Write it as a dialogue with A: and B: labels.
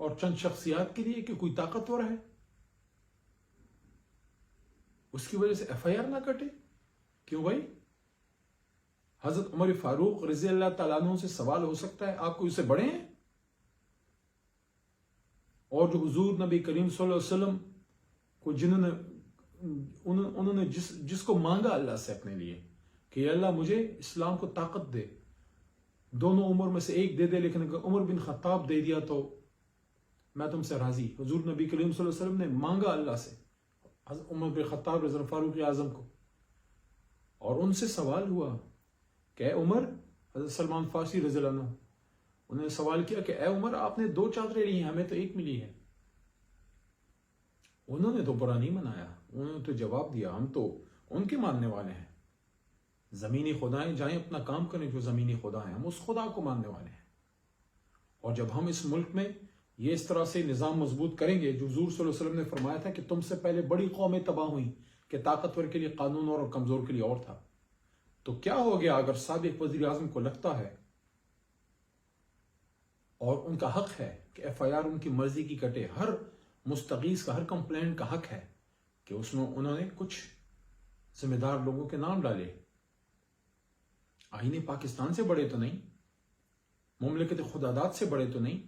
A: اور چند شخصیات کے لیے کہ کوئی طاقتور ہے اس کی وجہ سے ایف آئی آر نہ کٹے؟ کیوں بھائی؟ حضرت عمر فاروق رضی اللہ تعالیٰ عنہ سے سوال ہو سکتا ہے آپ کو اس سے بڑے ہیں؟ اور جو حضور نبی کریم صلی اللہ علیہ وسلم کو انہوں نے جس کو مانگا اللہ سے اپنے لیے کہ اللہ مجھے اسلام کو طاقت دے، دونوں عمر میں سے ایک دے دے، لیکن اگر عمر بن خطاب دے دیا تو میں تم سے راضی۔ حضور نبی کریم صلی اللہ علیہ وسلم نے مانگا اللہ سے حضرت عمر بن خطاب رضی اللہ فاروق اعظم کو، اور ان سے سوال ہوا کہ اے عمر، حضرت سلمان فارسی رضی اللہ عنہ انہوں نے سوال کیا کہ اے عمر آپ نے 2 چادریں لی ہیں، ہمیں تو ایک ملی ہے۔ انہوں نے تو برا نہیں منایا، انہوں نے تو جواب دیا ہم تو ان کے ماننے والے ہیں، زمینی خدائیں جائیں اپنا کام کریں، جو زمینی خدا ہیں ہم اس خدا کو ماننے والے ہیں۔ اور جب ہم اس ملک میں یہ اس طرح سے نظام مضبوط کریں گے، جو حضور صلی اللہ علیہ وسلم نے فرمایا تھا کہ تم سے پہلے بڑی قومیں تباہ ہوئیں کہ طاقتور کے لیے قانون اور کمزور کے لیے اور تھا، تو کیا ہو گیا اگر سابق وزیر اعظم کو لگتا ہے اور ان کا حق ہے کہ ایف آئی آر ان کی مرضی کی کٹے، ہر مستغیث کا، ہر کمپلینٹ کا حق ہے کہ اس میں انہوں نے کچھ ذمہ دار لوگوں کے نام ڈالے، آئین پاکستان سے بڑے تو نہیں، مملکت خداداد سے بڑے تو نہیں،